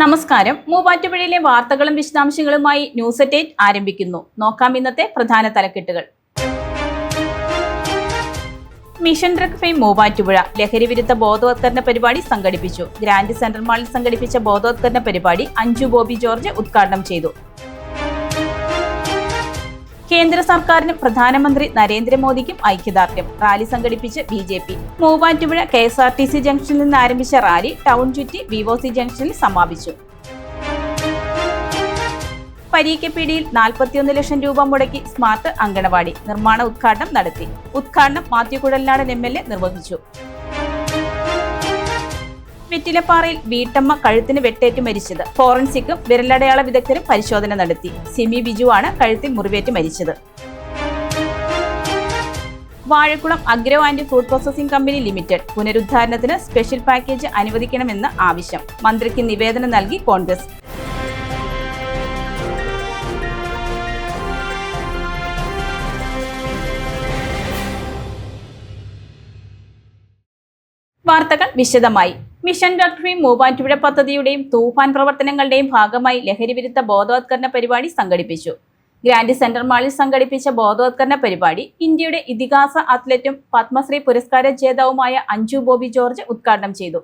നമസ്കാരം. മൂവാറ്റുപുഴയിലെ വാർത്തകളും വിശദാംശങ്ങളുമായി ന്യൂസ് അറ്റ് 8 ആരംഭിക്കുന്നു. നോക്കാം ഇന്നത്തെ പ്രധാന തലക്കെട്ടുകൾ. മിഷൻ ഡ്രഗ് ഫ്രീ മൂവാറ്റുപുഴ ലഹരി വിരുദ്ധ ബോധവത്കരണ പരിപാടി സംഘടിപ്പിച്ചു. ഗ്രാൻഡ് സെൻട്രൽ മാളിൽ സംഘടിപ്പിച്ച ബോധവത്കരണ പരിപാടി അഞ്ജു ബോബി ജോർജ് ഉദ്ഘാടനം ചെയ്തു. കേന്ദ്ര സർക്കാരിനും പ്രധാനമന്ത്രി നരേന്ദ്രമോദിക്കും ഐക്യദാർഢ്യം. റാലി സംഘടിപ്പിച്ച് BJP. മൂവാറ്റുപുഴ KSRTC ജംഗ്ഷനിൽ നിന്ന് ആരംഭിച്ച റാലി ടൗൺ ചുറ്റി VOC ജംഗ്ഷനിൽ സമാപിച്ചു. പരീക്കപ്പീടിയിൽ 41 ലക്ഷം രൂപ മുടക്കി സ്മാർട്ട് അങ്കണവാടി നിർമ്മാണ ഉദ്ഘാടനം നടത്തി. ഉദ്ഘാടനം മാത്യു കുഴൽനാടൻ MLA നിർവഹിച്ചു. വെറ്റിലപ്പാറയിൽ വീട്ടമ്മ കഴുത്തിന് വെട്ടേറ്റ് മരിച്ചത്. ഫോറൻസിക്കും വിരലടയാള വിദഗ്ധരും പരിശോധന നടത്തി. സിമി ബിജുവാണ് കഴുത്തിൽ മുറിവേറ്റ് മരിച്ചത്. Vazhakulam agro and food processing company limited പുനരുദ്ധാരണത്തിന് സ്പെഷ്യൽ പാക്കേജ് അനുവദിക്കണമെന്ന് ആവശ്യം. മന്ത്രിക്ക് നിവേദനം നൽകി കോൺഗ്രസ്. വാർത്തകൾ വിശദമായി. മിഷൻ ഡ്രഗ് ഫ്രീ മൂവാറ്റുപുഴ പദ്ധതിയുടെയും തൂഫാൻ പ്രവർത്തനങ്ങളുടെയും ഭാഗമായി ലഹരി വിരുദ്ധ ബോധവത്കരണ പരിപാടി സംഘടിപ്പിച്ചു. ഗ്രാൻഡ് സെൻട്രൽ മാളിൽ സംഘടിപ്പിച്ച ബോധവത്കരണ പരിപാടി ഇന്ത്യയുടെ ഇതിഹാസ അത്ലറ്റും പത്മശ്രീ പുരസ്കാര ജേതാവുമായ അഞ്ജു ബോബി ജോർജ് ഉദ്ഘാടനം ചെയ്തു.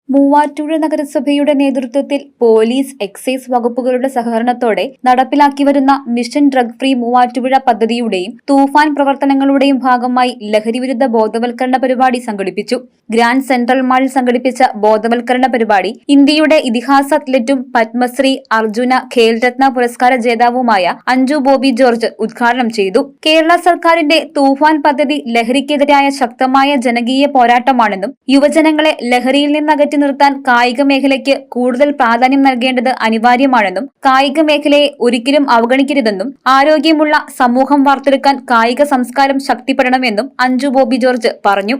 മൂവാറ്റുപുഴ നഗരസഭയുടെ നേതൃത്വത്തിൽ പോലീസ്, എക്സൈസ് വകുപ്പുകളുടെ സഹകരണത്തോടെ നടപ്പിലാക്കി വരുന്ന മിഷൻ ഡ്രഗ് ഫ്രീ മൂവാറ്റുപുഴ പദ്ധതിയുടെയും തൂഫാൻ പ്രവർത്തനങ്ങളുടെയും ഭാഗമായി ലഹരിവിരുദ്ധ ബോധവൽക്കരണ പരിപാടി സംഘടിപ്പിച്ചു. ഗ്രാൻഡ് സെൻട്രൽ മാളിൽ സംഘടിപ്പിച്ച ബോധവൽക്കരണ പരിപാടി ഇന്ത്യയുടെ ഇതിഹാസ അത്ലറ്റും പത്മശ്രീ, അർജുന, ഖേൽരത്ന പുരസ്കാര ജേതാവുമായ അഞ്ജു ബോബി ജോർജ് ഉദ്ഘാടനം ചെയ്തു. കേരള സർക്കാരിന്റെ തൂഫാൻ പദ്ധതി ലഹരിക്കെതിരായ ശക്തമായ ജനകീയ പോരാട്ടമാണെന്നും യുവജനങ്ങളെ ലഹരിയിൽ നിന്നകറ്റി നിർത്താൻ കായിക മേഖലയ്ക്ക് കൂടുതൽ പ്രാധാന്യം നൽകേണ്ടത് അനിവാര്യമാണെന്നും കായിക മേഖലയെ ഒരിക്കലും അവഗണിക്കരുതെന്നും ആരോഗ്യമുള്ള സമൂഹം വാർത്തെടുക്കാൻ കായിക സംസ്കാരം ശക്തിപ്പെടണമെന്നും അഞ്ജു ബോബി ജോർജ് പറഞ്ഞു.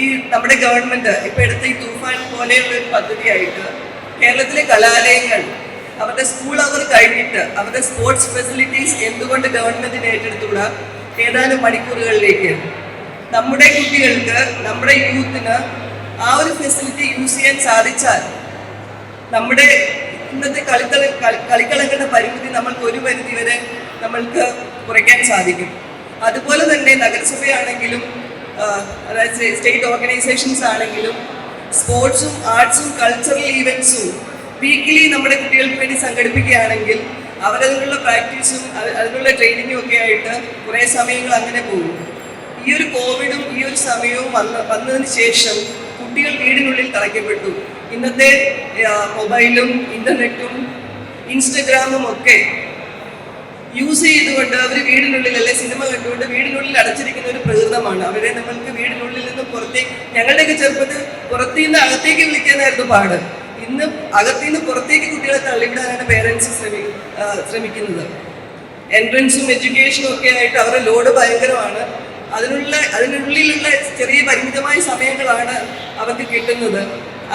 ഈ നമ്മുടെ ഗവൺമെന്റ് ഇപ്പൊ എടുത്ത ഈ തൂഫാൻ പോലെയുള്ള ഒരു പദ്ധതിയായിട്ട് കേരളത്തിലെ കലാലയങ്ങൾ അവരുടെ സ്കൂൾ അവർ കഴിഞ്ഞിട്ട് അവരുടെ സ്പോർട്സ് ഫെസിലിറ്റീസ് എന്തുകൊണ്ട് ഗവൺമെന്റിന് ഏറ്റെടുത്തുകൂടാ? ഏതാനും മണിക്കൂറുകളിലേക്ക് നമ്മുടെ കുട്ടികൾക്ക്, നമ്മുടെ യൂത്തിന് ആ ഒരു ഫെസിലിറ്റി യൂസ് ചെയ്യാൻ സാധിച്ചാൽ നമ്മുടെ ഇന്നത്തെ കളിക്കളങ്ങളുടെ പരിമിതി നമ്മൾക്ക് ഒരു പരിധി വരെ നമ്മൾക്ക് കുറയ്ക്കാൻ സാധിക്കും. അതുപോലെ തന്നെ നഗരസഭയാണെങ്കിലും അതായത് സ്റ്റേറ്റ് ഓർഗനൈസേഷൻസ് ആണെങ്കിലും സ്പോർട്സും ആർട്സും കൾച്ചറൽ ഈവൻസും വീക്കിലി നമ്മുടെ കുട്ടികൾക്ക് വേണ്ടി സംഘടിപ്പിക്കുകയാണെങ്കിൽ അവരതിനുള്ള പ്രാക്ടീസും അതിനുള്ള ട്രെയിനിങ്ങും ഒക്കെ ആയിട്ട് കുറേ സമയങ്ങൾ അങ്ങനെ പോകും. ഈ ഒരു കോവിഡും ഈ ഒരു സമയവും വന്നതിന് ശേഷം കുട്ടികൾ വീടിനുള്ളിൽ തളയ്ക്കപ്പെട്ടു. ഇന്നത്തെ മൊബൈലും ഇന്റർനെറ്റും ഇൻസ്റ്റഗ്രാമും ഒക്കെ യൂസ് ചെയ്തുകൊണ്ട് അവർ വീടിനുള്ളിൽ അല്ലെ സിനിമ കണ്ടുകൊണ്ട് വീടിനുള്ളിൽ അടച്ചിരിക്കുന്ന ഒരു പ്രകൃതമാണ്. അവരെ നമ്മൾക്ക് വീടിനുള്ളിൽ നിന്ന് പുറത്തേക്ക്, ഞങ്ങളുടെയൊക്കെ ചെറുപ്പത്തിൽ പുറത്തു നിന്ന് അകത്തേക്ക് വിളിക്കാനായിരുന്നു പാട്. ഇന്ന് അകത്തു നിന്ന് പുറത്തേക്ക് കുട്ടികളെ തള്ളിവിടാനാണ് പേരൻസ് ശ്രമിക്കുന്നത്. എൻട്രൻസും എഡ്യൂക്കേഷനും ഒക്കെ ആയിട്ട് അവരുടെ ലോഡ് ഭയങ്കരമാണ്. അതിനുള്ളിലുള്ള ചെറിയ പരിമിതമായ സമയങ്ങളാണ് അവർക്ക് കിട്ടുന്നത്.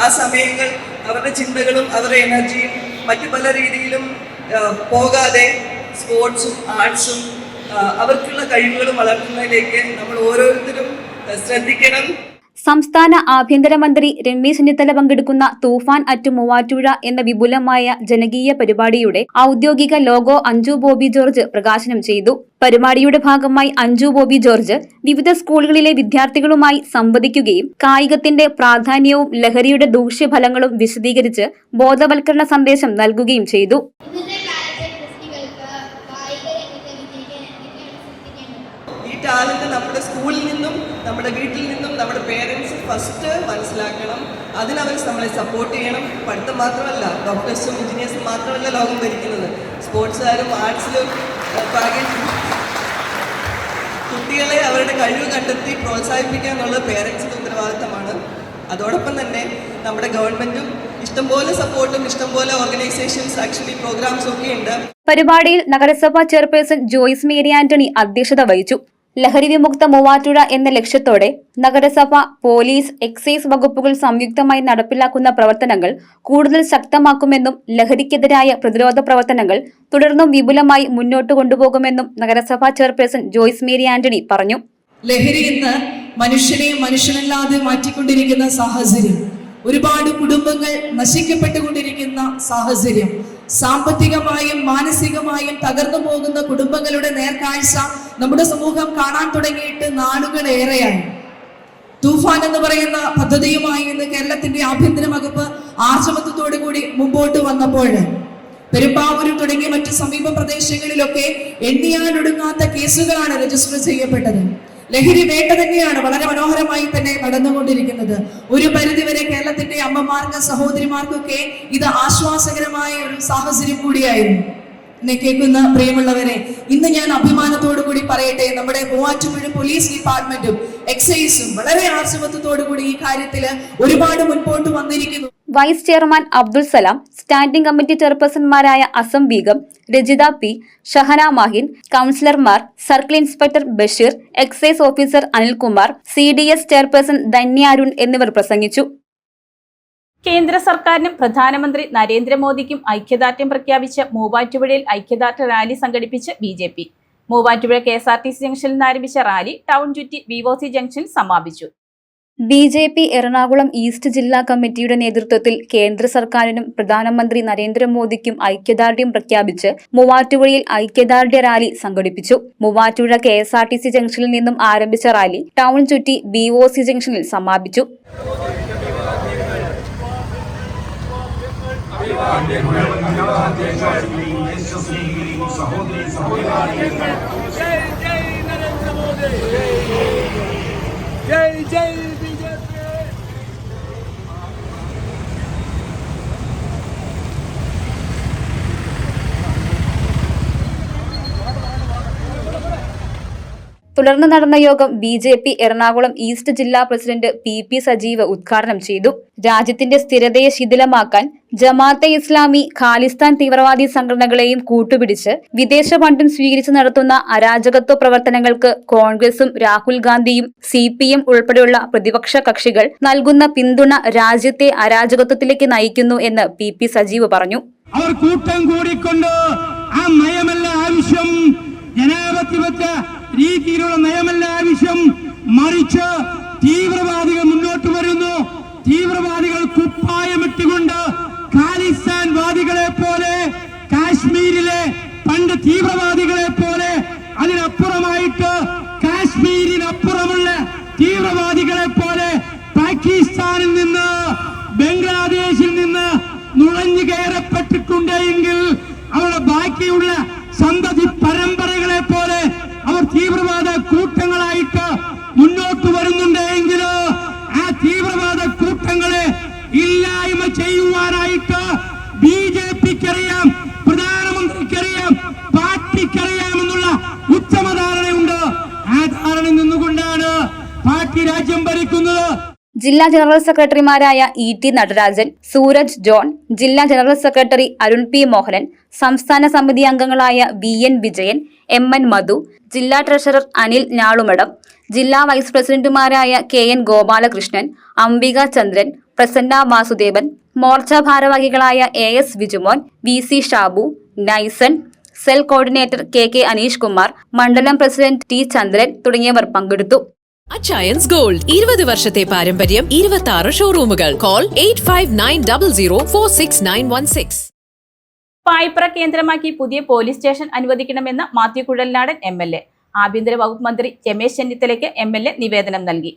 ആ സമയങ്ങൾ അവരുടെ ചിന്തകളും അവരുടെ എനർജിയും മറ്റു പല രീതിയിലും പോകാതെ സ്പോർട്സും ആർട്സും അവർക്കുള്ള കഴിവുകളും വളർത്തുന്നതിലേക്ക് നമ്മൾ ഓരോരുത്തരും ശ്രദ്ധിക്കണം. സംസ്ഥാന ആഭ്യന്തരമന്ത്രി രമേശ് ചെന്നിത്തല പങ്കെടുക്കുന്ന തൂഫാൻ അറ്റ് മൂവാറ്റുപുഴ എന്ന വിപുലമായ ജനകീയ പരിപാടിയുടെ ഔദ്യോഗിക ലോഗോ അഞ്ജു ബോബി ജോർജ് പ്രകാശനം ചെയ്തു. പരിപാടിയുടെ ഭാഗമായി അഞ്ജു ബോബി ജോർജ് വിവിധ സ്കൂളുകളിലെ വിദ്യാർത്ഥികളുമായി സംവദിക്കുകയും കായികത്തിന്റെ പ്രാധാന്യവും ലഹരിയുടെ ദൂഷ്യഫലങ്ങളും വിശദീകരിച്ച് ബോധവൽക്കരണ സന്ദേശം നൽകുകയും ചെയ്തു. ടാലന്റ് നമ്മുടെ സ്കൂളിൽ നിന്നും നമ്മുടെ വീട്ടിൽ നിന്നും നമ്മുടെ പേരൻസ് ഫസ്റ്റ് മനസ്സിലാക്കണം. അതിനവർ നമ്മളെ സപ്പോർട്ട് ചെയ്യണം. പഠിത്തം മാത്രമല്ല, ഡോക്ടേഴ്സും എഞ്ചിനീയേഴ്സും മാത്രമല്ല ലോകം ഭരിക്കുന്നത്, സ്പോർട്സുകാരും ആർട്സിലും കുട്ടികളെ അവരുടെ കഴിവ് കണ്ടെത്തി പ്രോത്സാഹിപ്പിക്കുക എന്നുള്ളത് പേരൻസിൻ്റെ ഉത്തരവാദിത്തമാണ്. അതോടൊപ്പം തന്നെ നമ്മുടെ ഗവൺമെന്റും ഇഷ്ടംപോലെ സപ്പോർട്ടും ഇഷ്ടംപോലെ ഓർഗനൈസേഷൻസ് ആക്ച്വലി പ്രോഗ്രാംസ് ഒക്കെ ഉണ്ട്. പരിപാടിയിൽ നഗരസഭാ ചെയർപേഴ്സൺ ജോയ്സ് മേരി ആന്റണി അധ്യക്ഷത വഹിച്ചു. ലഹരി വിമുക്ത മൂവാറ്റുപുഴ എന്ന ലക്ഷ്യത്തോടെ നഗരസഭ, പോലീസ്, എക്സൈസ് വകുപ്പുകൾ സംയുക്തമായി നടപ്പിലാക്കുന്ന പ്രവർത്തനങ്ങൾ കൂടുതൽ ശക്തമാക്കുമെന്നും ലഹരിക്കെതിരായ പ്രതിരോധ പ്രവർത്തനങ്ങൾ തുടർന്നും വിപുലമായി മുന്നോട്ട് കൊണ്ടുപോകുമെന്നും നഗരസഭാ ചെയർപേഴ്സൺ ജോയ്സ് മേരി ആന്റണി പറഞ്ഞു. ലഹരി ഇന്ന് മനുഷ്യനെ മനുഷ്യനല്ലാതെ മാറ്റിക്കൊണ്ടിരിക്കുന്ന സാഹചര്യം ഒരുപാട് കുടുംബങ്ങൾ നശിക്കപ്പെട്ടുകൊണ്ടിരിക്കുന്ന സാഹചര്യം, സാമ്പത്തികമായും മാനസികമായും തകർന്നു പോകുന്ന കുടുംബങ്ങളുടെ നേർക്കാഴ്ച നമ്മുടെ സമൂഹം കാണാൻ തുടങ്ങിയിട്ട് നാളുകളേറെയായി. തൂഫാൻ എന്ന് പറയുന്ന പദ്ധതിയുമായി ഇന്ന് കേരളത്തിന്റെ ആഭ്യന്തര വകുപ്പ് ആർജവത്വത്തോടു കൂടി മുമ്പോട്ട് വന്നപ്പോൾ പെരുമ്പാവൂർ തുടങ്ങിയ മറ്റു സമീപ പ്രദേശങ്ങളിലൊക്കെ എണ്ണിയാലൊടുങ്ങാത്ത കേസുകളാണ് രജിസ്റ്റർ ചെയ്യപ്പെട്ടത്. ലഹരി വേട്ട തന്നെയാണ് വളരെ മനോഹരമായി തന്നെ നടന്നുകൊണ്ടിരിക്കുന്നത്. ഒരു പരിധിവരെ കേരളത്തിന്റെ അമ്മമാർക്ക്, സഹോദരിമാർക്കൊക്കെ ഇത് ആശ്വാസകരമായ ഒരു സാഹചര്യം കൂടിയായിരുന്നു. എന്നെ കേൾക്കുന്ന പ്രിയമുള്ളവരെ, ഇന്ന് ഞാൻ അഭിമാനത്തോടു കൂടി പറയട്ടെ, നമ്മുടെ മൂവാറ്റുപുഴ പോലീസ് ഡിപ്പാർട്ട്മെന്റും എക്സൈസും വളരെ ആർജവത്വത്തോടു കൂടി ഈ കാര്യത്തിൽ ഒരുപാട് മുൻപോട്ട് വന്നിരിക്കുന്നു. Vice chairman Abdul Salam, standing committee ചെയർപേഴ്സൺമാരായ അസം ബീഗം, രജിത പി, ഷഹന മാഹിൻ, കൌൺസിലർമാർ, circle inspector Basheer, excise officer Anilkumar, CDS chairperson Dhanya Arun എന്നിവർ പ്രസംഗിച്ചു. കേന്ദ്ര സർക്കാരിനും പ്രധാനമന്ത്രി നരേന്ദ്രമോദിക്കും ഐക്യദാർഢ്യം പ്രഖ്യാപിച്ച് മൂവാറ്റുപുഴയിൽ ഐക്യദാർഢ്യ റാലി സംഘടിപ്പിച്ച് BJP. മൂവാറ്റുപുഴ KSRTC ജംഗ്ഷനിൽ നിന്ന് ആരംഭിച്ച റാലി ടൗൺ ചുറ്റി VOC ജംഗ്ഷനിൽ സമാപിച്ചു. BJP എറണാകുളം ഈസ്റ്റ് ജില്ലാ കമ്മിറ്റിയുടെ നേതൃത്വത്തിൽ കേന്ദ്ര സർക്കാരിനും പ്രധാനമന്ത്രി നരേന്ദ്രമോദിക്കും ഐക്യദാർഢ്യം പ്രഖ്യാപിച്ച് മൂവാറ്റുപുഴയിൽ ഐക്യദാർഢ്യ റാലി സംഘടിപ്പിച്ചു. മൂവാറ്റുപുഴ KSRTC ജംഗ്ഷനിൽ നിന്നും ആരംഭിച്ച റാലി ടൗൺ ചുറ്റി VOC ജംഗ്ഷനിൽ സമാപിച്ചു. തുടർന്ന് നടന്ന യോഗം BJP എറണാകുളം ഈസ്റ്റ് ജില്ലാ പ്രസിഡന്റ് PP സജീവ് ഉദ്ഘാടനം ചെയ്തു. രാജ്യത്തിന്റെ സ്ഥിരതയെ ശിഥിലമാക്കാൻ ജമാഅത്തെ ഇസ്ലാമി, ഖാലിസ്ഥാൻ തീവ്രവാദി സംഘടനകളെയും കൂട്ടുപിടിച്ച് വിദേശ ഫണ്ടും സ്വീകരിച്ച് നടത്തുന്ന അരാജകത്വ പ്രവർത്തനങ്ങൾക്ക് കോൺഗ്രസും രാഹുൽ ഗാന്ധിയും CPM ഉൾപ്പെടെയുള്ള പ്രതിപക്ഷ കക്ഷികൾ നൽകുന്ന പിന്തുണ രാജ്യത്തെ അരാജകത്വത്തിലേക്ക് നയിക്കുന്നു എന്ന് PP സജീവ് പറഞ്ഞു. അവർ കൂട്ടം കൂടിക്കൊണ്ട് ആ നയമല്ല ആവശ്യം, ജനാധിപത്യ രീതിയിലുള്ള നയമല്ല ആവശ്യം, മറിച്ച് തീവ്രവാദികൾ മുന്നോട്ട് വരുന്നു. തീവ്രവാദികൾ കുപ്പായമിട്ടുകൊണ്ട് ഖാലിസ്ഥാൻ വാദികളെ പോലെ, കാശ്മീരിലെ പണ്ട് തീവ്രവാദികളെ പോലെ, അതിനപ്പുറമായിട്ട് കാശ്മീരിനപ്പുറമുള്ള തീവ്രവാദികളെ പോലെ പാകിസ്ഥാനിൽ നിന്ന്, ബംഗ്ലാദേശിൽ നിന്ന് നുഴഞ്ഞു കയറപ്പെട്ടിട്ടുണ്ടെങ്കിൽ അവരുടെ ബാക്കിയുള്ള സന്തതി പരമ്പരകളെ പോലെ അവർ തീവ്രവാദ കൂട്ടങ്ങളായിട്ട് മുന്നോട്ട് വരുന്നുണ്ടെങ്കിൽ ആ തീവ്രവാദ കൂട്ടങ്ങളെ ഇല്ലായ്മ ചെയ്യുവാനായിട്ട് BJPക്കറിയാം, പ്രധാനമന്ത്രിക്കറിയാം, പാർട്ടിക്കറിയാമെന്നുള്ള ഉത്തമധാരണയുണ്ട്. ആ ധാരണയിൽ നിന്നുകൊണ്ടാണ് പാർട്ടി രാജ്യം ഭരിക്കുന്നത്. ജില്ലാ ജനറൽ സെക്രട്ടറിമാരായ ET നടരാജൻ, സൂരജ് ജോൺ, ജില്ലാ general secretary Arun P Mohanan, സംസ്ഥാന സമിതി അംഗങ്ങളായ VN വിജയൻ, MN മധു, ജില്ലാ ട്രഷറർ അനിൽ ഞാളുമടം, ജില്ലാ വൈസ് പ്രസിഡന്റുമാരായ KN ഗോപാലകൃഷ്ണൻ, അംബിക ചന്ദ്രൻ, പ്രസന്ന വാസുദേവൻ, മോർച്ച ഭാരവാഹികളായ AS Vijumon, VC Shabu, Naison, cell coordinator KK Aneesh Kumar, മണ്ഡലം പ്രസിഡന്റ് T ചന്ദ്രൻ തുടങ്ങിയവർ പങ്കെടുത്തു. അച്ചയൻസ് ഗോൾഡ് 20 വർഷത്തെ പാരമ്പര്യം, 26 ഷോറൂമുകൾ. കോൾ 8590046916. പായിപ്ര കേന്ദ്രമാക്കി പുതിയ പോലീസ് സ്റ്റേഷൻ അനുവദിക്കണമെന്ന് മാത്യു കുഴൽനാടൻ MLA. ആഭ്യന്തര വകുപ്പ് മന്ത്രി രമേശ് ചെന്നിത്തലയ്ക്ക് MLA നിവേദനം നൽകി.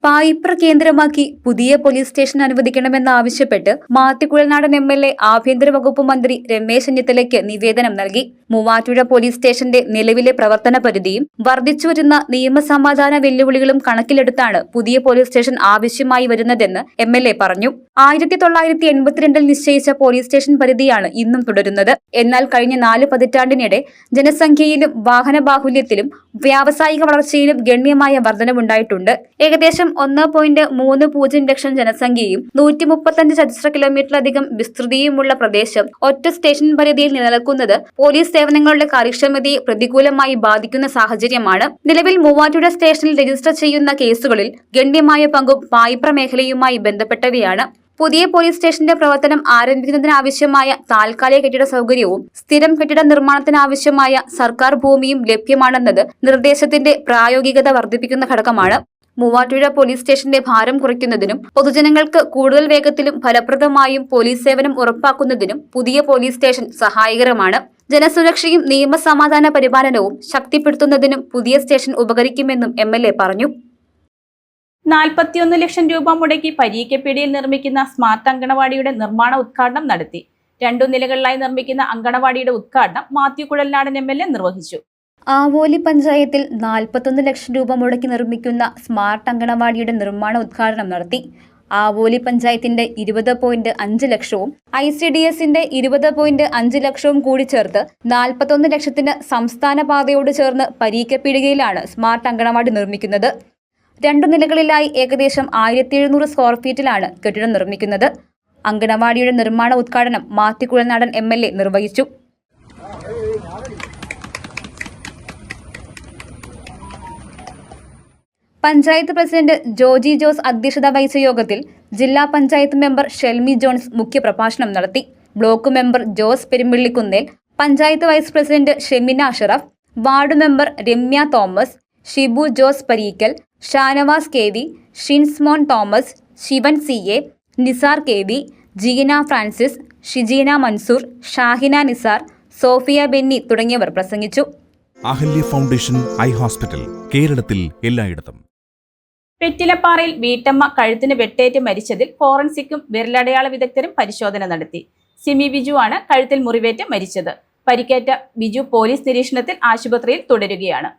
പായിപ്ര കേന്ദ്രമാക്കി പുതിയ പോലീസ് സ്റ്റേഷൻ അനുവദിക്കണമെന്നാവശ്യപ്പെട്ട് മാത്യു കുഴൽനാടൻ MLA ആഭ്യന്തര വകുപ്പ് മന്ത്രി രമേശ് ചെന്നിത്തലയ്ക്ക് നിവേദനം നൽകി. മൂവാറ്റുപുഴ പോലീസ് സ്റ്റേഷന്റെ നിലവിലെ പ്രവർത്തന പരിധിയും വർദ്ധിച്ചുവരുന്ന നിയമസമാധാന വെല്ലുവിളികളും കണക്കിലെടുത്താണ് പുതിയ പോലീസ് സ്റ്റേഷൻ ആവശ്യമായി വരുന്നതെന്ന് MLA പറഞ്ഞു. 1982 നിശ്ചയിച്ച പോലീസ് സ്റ്റേഷൻ പരിധിയാണ് ഇന്നും തുടരുന്നത്. എന്നാൽ കഴിഞ്ഞ 4 പതിറ്റാണ്ടിനിടെ ജനസംഖ്യയിലും വാഹന ബാഹുല്യത്തിലും വ്യാവസായിക വളർച്ചയിലും ഗണ്യമായ വർധനവുണ്ടായിട്ടുണ്ട്. ഏകദേശം 1.30 ലക്ഷം ജനസംഖ്യയും 135 ചതുരശ്ര കിലോമീറ്ററിലധികം വിസ്തൃതിയുമുള്ള പ്രദേശം ഒറ്റ സ്റ്റേഷൻ പരിധിയിൽ നിലനിൽക്കുന്നത് പോലീസ് സേവനങ്ങളുടെ കാര്യക്ഷമതയെ പ്രതികൂലമായി ബാധിക്കുന്ന സാഹചര്യമാണ്. നിലവിൽ മൂവാറ്റുപുഴ സ്റ്റേഷനിൽ രജിസ്റ്റർ ചെയ്യുന്ന കേസുകളിൽ ഗണ്യമായ പങ്കും പായിപ്ര മേഖലയുമായി ബന്ധപ്പെട്ടവയാണ്. പുതിയ പോലീസ് സ്റ്റേഷന്റെ പ്രവർത്തനം ആരംഭിക്കുന്നതിനാവശ്യമായ താൽക്കാലിക കെട്ടിട സൗകര്യവും സ്ഥിരം കെട്ടിട നിർമ്മാണത്തിനാവശ്യമായ സർക്കാർ ഭൂമിയും ലഭ്യമാണെന്നത് നിർദ്ദേശത്തിന്റെ പ്രായോഗികത വർദ്ധിപ്പിക്കുന്ന ഘടകമാണ്. മൂവാറ്റുപുഴ പോലീസ് സ്റ്റേഷന്റെ ഭാരം കുറയ്ക്കുന്നതിനും പൊതുജനങ്ങൾക്ക് കൂടുതൽ വേഗത്തിലും ഫലപ്രദമായും പോലീസ് സേവനം ഉറപ്പാക്കുന്നതിനും പുതിയ പോലീസ് സ്റ്റേഷൻ സഹായകരമാണ്. ജനസുരക്ഷയും നിയമസമാധാന പരിപാലനവും ശക്തിപ്പെടുത്തുന്നതിനും പുതിയ സ്റ്റേഷൻ ഉപകരിക്കുമെന്നും MLA പറഞ്ഞു. 41 ലക്ഷം രൂപ മുടക്കി പരീക്കപ്പീടിയിൽ നിർമ്മിക്കുന്ന സ്മാർട്ട് അങ്കണവാടിയുടെ നിർമ്മാണ ഉദ്ഘാടനം നടത്തി. 2 നിലകളിലായി നിർമ്മിക്കുന്ന അങ്കണവാടിയുടെ ഉദ്ഘാടനം മാത്യു കുഴൽനാടൻ MLA നിർവഹിച്ചു. ആവോലി പഞ്ചായത്തിൽ 41 ലക്ഷം രൂപ മുടക്കി നിർമ്മിക്കുന്ന സ്മാർട്ട് അങ്കണവാടിയുടെ നിർമ്മാണ ഉദ്ഘാടനം നടത്തി. ആവോലി പഞ്ചായത്തിന്റെ 20.5 ലക്ഷവും ICDSന്റെ 20.5 ലക്ഷവും കൂടി ചേർത്ത് 41 ലക്ഷത്തിന് സംസ്ഥാന പാതയോട് ചേർന്ന് പരീക്കപ്പീടികയിലാണ് സ്മാർട്ട് അങ്കണവാടി നിർമ്മിക്കുന്നത്. 2 നിലകളിലായി ഏകദേശം 1700 സ്ക്വയർ ഫീറ്റിലാണ് കെട്ടിടം നിർമ്മിക്കുന്നത്. അങ്കണവാടിയുടെ നിർമ്മാണ ഉദ്ഘാടനം മാത്യു കുഴൽനാടൻ MLA നിർവഹിച്ചു. പഞ്ചായത്ത് പ്രസിഡന്റ് ജോജി ജോസ് അധ്യക്ഷത വഹിച്ച യോഗത്തിൽ ജില്ലാ പഞ്ചായത്ത് മെമ്പർ ഷെൽമി ജോൺസ് മുഖ്യപ്രഭാഷണം നടത്തി. Block member Jose Perumpillikunnel, panchayat vice president Shemina Ashraf, ward member Ramya Thomas, Shibu Jose Pareekkal, Shanavas KV, Shinsmon Thomas, Sivan CA, Nisar KV, Jeena Francis, Shijina Mansoor, Shahina Nisar, Sophia Benny തുടങ്ങിയവർ പ്രസംഗിച്ചു. അഹല്യ ഫൗണ്ടേഷൻ ഐ ഹോസ്പിറ്റൽ, കേരളത്തിൽ എല്ലായിടത്തും. വെറ്റിലപ്പാറയിൽ വീട്ടമ്മ കഴുത്തിന് വെട്ടേറ്റ് മരിച്ചതിൽ ഫോറൻസിക്കും വിരലടയാള വിദഗ്ധരും പരിശോധന നടത്തി. സിമി ബിജു ആണ് കഴുത്തിൽ മുറിവേറ്റ് മരിച്ചത്. പരിക്കേറ്റ ബിജു പോലീസ് നിരീക്ഷണത്തിൽ ആശുപത്രിയിൽ തുടരുകയാണ്.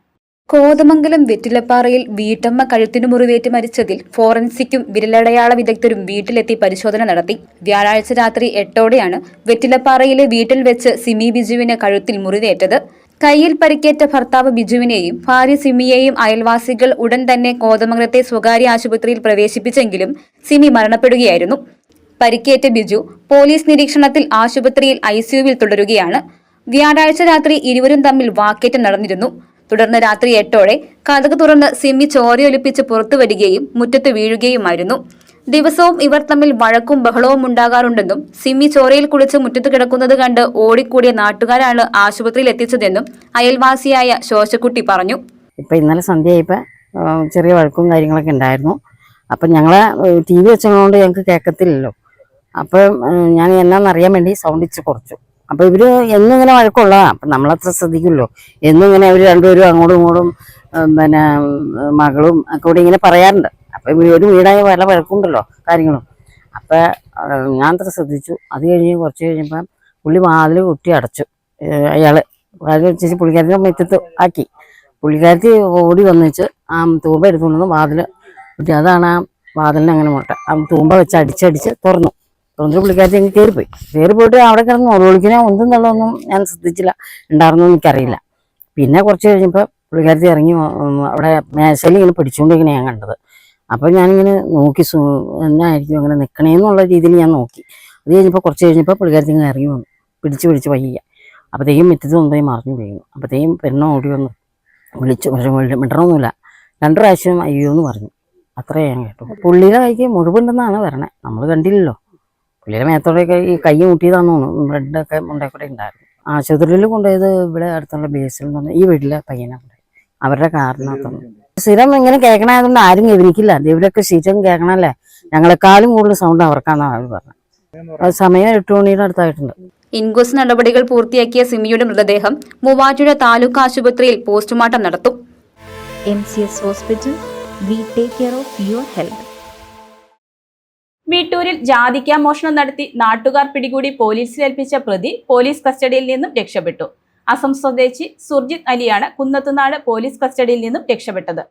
കോതമംഗലം വെറ്റിലപ്പാറയിൽ വീട്ടമ്മ കഴുത്തിനു മുറിവേറ്റ് മരിച്ചതിൽ ഫോറൻസിക്കും വിരലടയാള വിദഗ്ധരും വീട്ടിലെത്തി പരിശോധന നടത്തി. വ്യാഴാഴ്ച രാത്രി 8ഓടെയാണ് വെറ്റിലപ്പാറയിലെ വീട്ടിൽ വെച്ച് സിമി ബിജുവിന് കഴുത്തിൽ മുറിവേറ്റത്. കൈയിൽ പരിക്കേറ്റ ഭർത്താവ് ബിജുവിനെയും ഭാര്യ സിമിയെയും അയൽവാസികൾ ഉടൻ തന്നെ കോതമംഗലത്തെ സ്വകാര്യ ആശുപത്രിയിൽ പ്രവേശിപ്പിച്ചെങ്കിലും സിമി മരണപ്പെടുകയായിരുന്നു. പരിക്കേറ്റ ബിജു പോലീസ് നിരീക്ഷണത്തിൽ ആശുപത്രിയിൽ ICUവിൽ തുടരുകയാണ്. വ്യാഴാഴ്ച രാത്രി ഇരുവരും തമ്മിൽ വാക്കേറ്റം നടന്നിരുന്നു. തുടർന്ന് രാത്രി 8ഓടെ കതക് തുറന്ന് സിമി ചോരയൊലിപ്പിച്ച് പുറത്തു വരികയും മുറ്റത്ത് വീഴുകയുമായിരുന്നു. ദിവസവും ഇവർ തമ്മിൽ വഴക്കും ബഹളവും ഉണ്ടാകാറുണ്ടെന്നും സിമി ചോരയിൽ കുളിച്ച് മുറ്റത്ത് കിടക്കുന്നത് കണ്ട് ഓടിക്കൂടിയ നാട്ടുകാരാണ് ആശുപത്രിയിൽ എത്തിച്ചതെന്നും അയൽവാസിയായ ശോശക്കുട്ടി പറഞ്ഞു. ഇപ്പം ഇന്നലെ സന്ധ്യയായപ്പോൾ ചെറിയ വഴക്കും കാര്യങ്ങളൊക്കെ ഉണ്ടായിരുന്നു. അപ്പം ഞങ്ങളെ TV വെച്ചതുകൊണ്ട് ഞങ്ങൾക്ക് കേൾക്കത്തില്ലല്ലോ. അപ്പം ഞാൻ എന്നാന്നറിയാൻ വേണ്ടി സൗണ്ട് ഇച്ച് കുറച്ചു. അപ്പോൾ ഇവർ എന്നും ഇങ്ങനെ വഴക്കമുള്ളതാണ്. അപ്പം നമ്മളത്ര ശ്രദ്ധിക്കുമല്ലോ. എന്നും ഇങ്ങനെ അവർ രണ്ടുപേരും അങ്ങോട്ടും ഇങ്ങോട്ടും പിന്നെ മകളും ഒക്കെ കൂടി ഇങ്ങനെ പറയാറുണ്ട്. അപ്പം ഒരു വീടായ പല വഴക്കുണ്ടല്ലോ കാര്യങ്ങളും. അപ്പം ഞാൻ അത്ര ശ്രദ്ധിച്ചു. അത് കഴിഞ്ഞ് കുറച്ച് കഴിഞ്ഞപ്പം പുള്ളി വാതിൽ കുട്ടി അടച്ചു. അയാൾ വാതിൽ വെച്ച് പുള്ളിക്കാരത്തി മുറ്റത്ത് ആക്കി. പുള്ളിക്കാരത്തി ഓടി വന്നിച്ച് ആ തൂമ്പ എടുത്തുകൊണ്ടു വാതിൽ കുട്ടി. അതാണ് ആ വാതിലിന് അങ്ങനെ മുട്ട ആ തൂമ്പ വെച്ച് അടിച്ചടിച്ച് തുറന്നു. തുറന്നിട്ട് പുള്ളിക്കാരത്തി അങ്ങ് കയറിപ്പോയിട്ട് അവിടെ കിടന്ന് ഒളിക്കണോ ഒന്നും ഞാൻ ശ്രദ്ധിച്ചില്ല. ഉണ്ടായിരുന്നു എനിക്കറിയില്ല. പിന്നെ കുറച്ച് കഴിഞ്ഞപ്പോൾ പുള്ളിക്കാരത്തി ഇറങ്ങി അവിടെ മേശയിൽ ഇങ്ങനെ പിടിച്ചുകൊണ്ടിരിക്കണേ ഞാൻ കണ്ടത്. അപ്പോൾ ഞാനിങ്ങനെ നോക്കി എന്നായിരിക്കും അങ്ങനെ നിൽക്കണേന്നുള്ള രീതിയിൽ ഞാൻ നോക്കി. അത് കഴിഞ്ഞപ്പോൾ കുറച്ച് കഴിഞ്ഞപ്പോൾ പുള്ളിക്കാരത്തി ഇങ്ങനെ ഇറങ്ങി വന്നു പിടിച്ച് വയ്യ. അപ്പോഴത്തേക്കും മുറ്റത്ത് കൊണ്ടുപോയി മറിഞ്ഞു വീണു. അപ്പോഴത്തേക്കും പെണ്ണ ഓടി വന്നു വിളിച്ചു. പക്ഷേ മിണ്ടണമൊന്നുമില്ല. 2 പ്രാവശ്യം അയ്യോ എന്ന് പറഞ്ഞു. അത്രേ ഞാൻ കേട്ടു. പുള്ളിയുടെ കൈക്ക് മുറിവുണ്ടെന്നാണ് വരണേ. നമ്മൾ കണ്ടില്ലല്ലോ. പുള്ളിയുടെ മേത്തോടെയൊക്കെ ഈ കൈ മുട്ടിയതാണെന്ന് തോന്നുന്നു. ബ്ലഡൊക്കെ മുണ്ടേക്കൂടെ ഉണ്ടായിരുന്നു. ആശുപത്രിയിൽ കൊണ്ടുപോയത് ഇവിടെ അടുത്തുള്ള ബേസിൽ നിന്ന് ഈ വീട്ടിലെ പയ്യനെ കൊണ്ടുപോയി. അവരുടെ കാറിനകത്തൊന്നും സ്ഥിരം ഇങ്ങനെ കേൾക്കണായതുകൊണ്ട് ആരും വിവരിക്കില്ല. ഇവരൊക്കെ സ്ഥിരം കേൾക്കണല്ലേ. ഞങ്ങളെക്കാളും കൂടുതൽ സൗണ്ട് അവർക്കാണെന്നാണ് അവർ പറഞ്ഞത്. സമയം 8 മണിയുടെ അടുത്തായിട്ടുണ്ട്. ഇൻക്വസ്റ്റ് നടപടികൾ പൂർത്തിയാക്കിയ സിമിയുടെ മൃതദേഹം മൂവാറ്റുപുഴ താലൂക്ക് ആശുപത്രിയിൽ പോസ്റ്റ്മോർട്ടം നടത്തും. MCS Hospital, we take care of your health. വീട്ടൂരിൽ ജാതിക്ക മോഷണം നടത്തി നാട്ടുകാർ പിടികൂടി പോലീസിലേൽപ്പിച്ച പ്രതി പോലീസ് കസ്റ്റഡിയിൽ നിന്നും രക്ഷപ്പെട്ടു. അസം സ്വദേശി സുർജിത് അലിയാണ് കുന്നത്തുനാട് പോലീസ് കസ്റ്റഡിയിൽ നിന്നും രക്ഷപ്പെട്ടത്.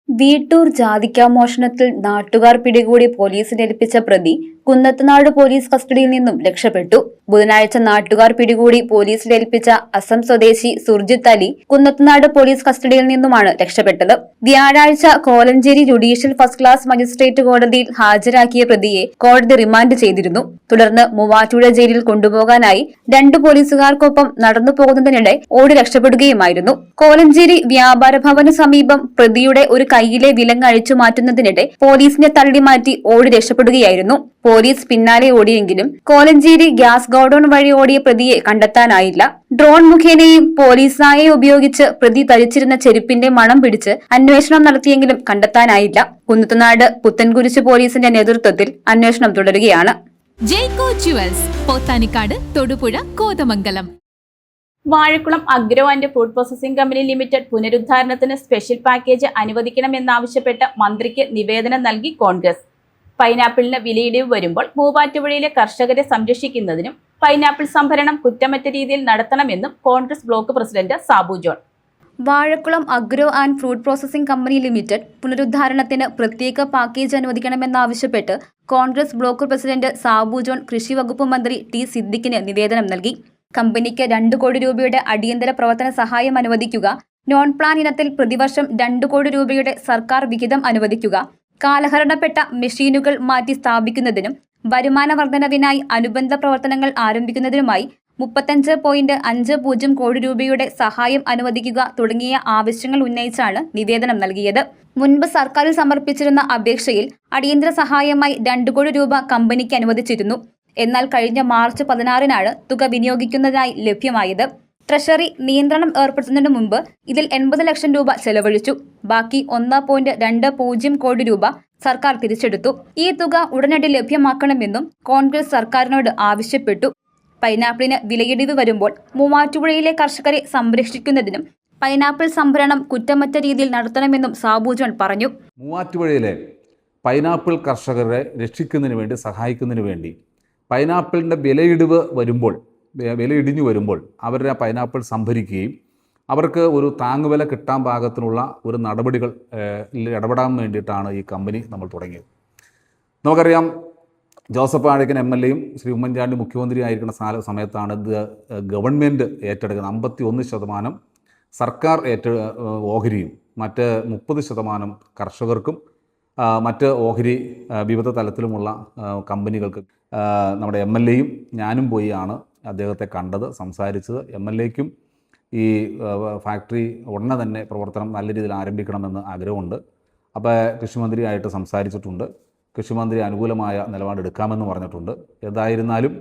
വീട്ടൂർ ജാതിക്ക മോഷണത്തിൽ നാട്ടുകാർ പിടികൂടി പോലീസിലേൽപ്പിച്ച പ്രതി കുന്നത്തുനാട് പോലീസ് കസ്റ്റഡിയിൽ നിന്നും രക്ഷപ്പെട്ടു. ബുധനാഴ്ച നാട്ടുകാർ പിടികൂടി പോലീസിലേൽപ്പിച്ച അസം സ്വദേശി സുർജിത് അലി കുന്നത്തുനാട് പോലീസ് കസ്റ്റഡിയിൽ നിന്നുമാണ് രക്ഷപ്പെട്ടത്. വ്യാഴാഴ്ച Kolenchery judicial first class magistrate കോടതിയിൽ ഹാജരാക്കിയ പ്രതിയെ കോടതി റിമാൻഡ് ചെയ്തിരുന്നു. തുടർന്ന് മൂവാറ്റുപുഴ ജയിലിൽ കൊണ്ടുപോകാനായി 2 പോലീസുകാർക്കൊപ്പം നടന്നു പോകുന്നതിനിടെ ഓടി രക്ഷപ്പെടുകയുമായിരുന്നു. കോലഞ്ചേരി വ്യാപാര ഭവന് സമീപം പ്രതിയുടെ ഒരു കൈയിലെ വിലങ്ങ് അഴിച്ചു മാറ്റുന്നതിനിടെ പോലീസിനെ തള്ളിമാറ്റി ഓടി രക്ഷപ്പെടുകയായിരുന്നു. പോലീസ് പിന്നാലെ ഓടിയെങ്കിലും കോലഞ്ചേരി ഗ്യാസ് ഗോഡൌൺ വഴി ഓടിയ പ്രതിയെ കണ്ടെത്താനായില്ല. ഡ്രോൺ മുഖേനയും പോലീസ് നായയെ ഉപയോഗിച്ച് പ്രതി ധരിച്ചിരുന്ന ചെരുപ്പിന്റെ മണം പിടിച്ച് അന്വേഷണം നടത്തിയെങ്കിലും കണ്ടെത്താനായില്ല. കുന്നത്തുനാട് പുത്തൻകുരിശ് പോലീസിന്റെ നേതൃത്വത്തിൽ അന്വേഷണം തുടരുകയാണ്. Jaico jewels, Pothanikkad, Thodupuzha, Kothamangalam. Vazhakulam agro and food processing company limited പുനരുദ്ധാരണത്തിന് സ്പെഷ്യൽ പാക്കേജ് അനുവദിക്കണമെന്നാവശ്യപ്പെട്ട് മന്ത്രിക്ക് നിവേദനം നൽകി കോൺഗ്രസ്. പൈനാപ്പിളിന് വിലയിടിവ് വരുമ്പോൾ മൂവാറ്റുപുഴയിലെ കർഷകരെ സംരക്ഷിക്കുന്നതിനും പൈനാപ്പിൾ സംഭരണം കുറ്റമറ്റ രീതിയിൽ നടത്തണമെന്നും Congress block president Sabu John. Vazhakulam agro and fruit processing company limited പുനരുദ്ധാരണത്തിന് പ്രത്യേക പാക്കേജ് അനുവദിക്കണമെന്നാവശ്യപ്പെട്ട് കോൺഗ്രസ് ബ്ലോക്ക് പ്രസിഡന്റ് സാബു ജോൺ കൃഷി വകുപ്പ് മന്ത്രി ടി സിദ്ദിഖിന് നിവേദനം നൽകി. കമ്പനിക്ക് 2 കോടി രൂപയുടെ അടിയന്തര പ്രവർത്തന സഹായം അനുവദിക്കുക, നോൺ പ്ലാൻ ഇനത്തിൽ പ്രതിവർഷം 2 കോടി രൂപയുടെ സർക്കാർ വിഹിതം അനുവദിക്കുക, കാലഹരണപ്പെട്ട മെഷീനുകൾ മാറ്റി സ്ഥാപിക്കുന്നതിനും വരുമാന വർധനവിനായി അനുബന്ധ പ്രവർത്തനങ്ങൾ ആരംഭിക്കുന്നതിനുമായി 35.50 കോടി രൂപയുടെ സഹായം അനുവദിക്കുക തുടങ്ങിയ ആവശ്യങ്ങൾ ഉന്നയിച്ചാണ് നിവേദനം നൽകിയത്. മുൻപ് സർക്കാരിൽ സമർപ്പിച്ചിരുന്ന അപേക്ഷയിൽ അടിയന്തര സഹായമായി 2 കോടി രൂപ കമ്പനിക്ക് അനുവദിച്ചിരുന്നു. എന്നാൽ കഴിഞ്ഞ മാർച്ച് 16-നാണ് തുക വിനിയോഗിക്കുന്നതിനായി ലഭ്യമായത്. ട്രഷറി നിയന്ത്രണം ഏർപ്പെടുത്തുന്നതിന് മുമ്പ് ഇതിൽ 80 ലക്ഷം രൂപ ചെലവഴിച്ചു. ബാക്കി 1.20 കോടി രൂപ സർക്കാർ തിരിച്ചെടുത്തു. ഈ തുക ഉടനടി ലഭ്യമാക്കണമെന്നും കോൺഗ്രസ് സർക്കാരിനോട് ആവശ്യപ്പെട്ടു. പൈനാപ്പിളിന് വിലയിടിവ് വരുമ്പോൾ മൂവാറ്റുപുഴയിലെ കർഷകരെ സംരക്ഷിക്കുന്നതിനും പൈനാപ്പിൾ സംഭരണം കുറ്റമറ്റ രീതിയിൽ നടത്തണമെന്നും സാബു ജോൺ പറഞ്ഞു. മൂവാറ്റുപുഴയിലെ പൈനാപ്പിൾ കർഷകരെ രക്ഷിക്കുന്നതിന് വേണ്ടി, സഹായിക്കുന്നതിന് വേണ്ടി പൈനാപ്പിളിൻ്റെ വിലയിടിഞ്ഞു വരുമ്പോൾ അവരുടെ പൈനാപ്പിൾ സംഭരിക്കുകയും അവർക്ക് ഒരു താങ്ങുവില കിട്ടാൻ പാകത്തിനുള്ള ഒരു നടപടികൾ ഇടപെടാൻ വേണ്ടിയിട്ടാണ് ഈ കമ്പനി നമ്മൾ തുടങ്ങിയത്. നമുക്കറിയാം, ജോസഫ് വാഴക്കൻ MLA യും ശ്രീ ഉമ്മൻചാണ്ടി മുഖ്യമന്ത്രി ആയിരിക്കുന്ന സമയത്താണ് ഇത് ഗവൺമെൻറ് ഏറ്റെടുക്കുന്നത്. 51% സർക്കാർ ഓഹരിയും മറ്റ് 30% കർഷകർക്കും മറ്റ് ഓഹരി വിവിധ തലത്തിലുമുള്ള കമ്പനികൾക്ക്. നമ്മുടെ MLA യും ഞാനും പോയാണ് അദ്ദേഹത്തെ കണ്ടത്, സംസാരിച്ചത്. MLA യ്ക്കും ഈ ഫാക്ടറി ഉടനെ തന്നെ പ്രവർത്തനം നല്ല രീതിയിൽ ആരംഭിക്കണമെന്ന് ആഗ്രഹമുണ്ട്. അപ്പോൾ കൃഷിമന്ത്രിയായിട്ട് സംസാരിച്ചിട്ടുണ്ട്. കൃഷിമന്ത്രി അനുകൂലമായ നിലപാടെടുക്കാമെന്ന് പറഞ്ഞിട്ടുണ്ട്. ഏതായിരുന്നാലും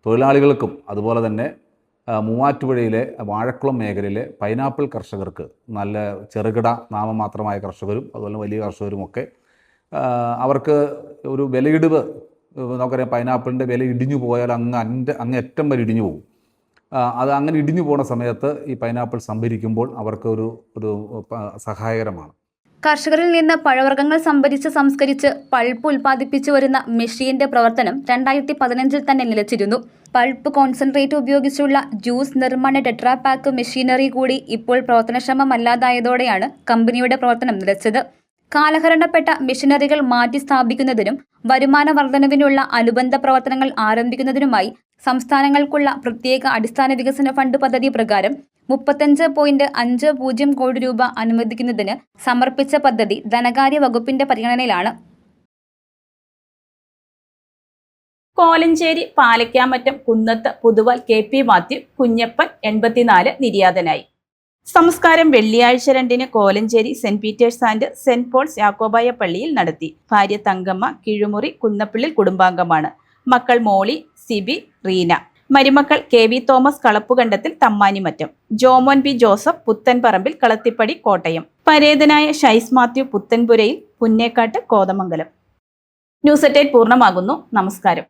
തൊഴിലാളികൾക്കും അതുപോലെ തന്നെ മൂവാറ്റുപുഴയിലെ വാഴക്കുളം മേഖലയിലെ പൈനാപ്പിൾ കർഷകർക്ക്, നല്ല ചെറുകിട നാമമാത്രമായ കർഷകരും അതുപോലെ വലിയ കർഷകരുമൊക്കെ അവർക്ക് ഒരു വിലയിടിവ്, നമുക്കറിയാം പൈനാപ്പിളിൻ്റെ വില ഇടിഞ്ഞു പോയാൽ അങ്ങേറ്റം വരെ ഇടിഞ്ഞു പോകും. അത് അങ്ങനെ ഇടിഞ്ഞു പോകുന്ന സമയത്ത് ഈ പൈനാപ്പിൾ സംഭരിക്കുമ്പോൾ അവർക്ക് ഒരു സഹായകരമാണ്. കർഷകരിൽ നിന്ന് പഴവർഗ്ഗങ്ങൾ സംസ്കരിച്ച് പൾപ്പ് ഉൽപ്പാദിപ്പിച്ചു വരുന്ന മെഷീന്റെ പ്രവർത്തനം 2015 തന്നെ നിലച്ചിരുന്നു. പൾപ്പ് കോൺസെൻട്രേറ്റ് ഉപയോഗിച്ചുള്ള ജ്യൂസ് നിർമ്മാണ ടെട്രാപാക്ക് മെഷീനറി കൂടി ഇപ്പോൾ പ്രവർത്തനക്ഷമമല്ലാതായതോടെയാണ് കമ്പനിയുടെ പ്രവർത്തനം നിലച്ചത്. കാലഹരണപ്പെട്ട മെഷീനറികൾ മാറ്റി സ്ഥാപിക്കുന്നതിനും വരുമാന വർധനവിനുള്ള അനുബന്ധ പ്രവർത്തനങ്ങൾ ആരംഭിക്കുന്നതിനുമായി സംസ്ഥാനങ്ങൾക്കുള്ള പ്രത്യേക അടിസ്ഥാന വികസന ഫണ്ട് പദ്ധതി പ്രകാരം 35.50 കോടി രൂപ അനുവദിക്കുന്നതിന് സമർപ്പിച്ച പദ്ധതി ധനകാര്യ വകുപ്പിന്റെ പരിഗണനയിലാണ്. കോലഞ്ചേരി പാലക്കാമറ്റം കുന്നത്ത് പുതുവൽ KP മാത്യു കുഞ്ഞപ്പൻ 84 നിര്യാതനായി. സംസ്കാരം വെള്ളിയാഴ്ച 2-ന് Kolenchery saint Peter's and saint Paul's Yakobaya പള്ളിയിൽ നടത്തി. ഭാര്യ തങ്കമ്മ കിഴുമുറി കുന്നപ്പിള്ളിൽ കുടുംബാംഗമാണ്. മക്കൾ മോളി, സിബി, റീന. മരുമക്കൾ KV തോമസ് കളപ്പുകണ്ടത്തിൽ തമ്മാനിമറ്റം, ജോമോൻ B ജോസഫ് പുത്തൻപറമ്പിൽ കളത്തിപ്പടി കോട്ടയം, പരേതനായ ഷൈസ് മാത്യു പുത്തൻപുരയിൽ പുന്നേക്കാട്ട് കോതമംഗലം. ന്യൂസ് 8 പൂർണ്ണമാകുന്നു. നമസ്കാരം.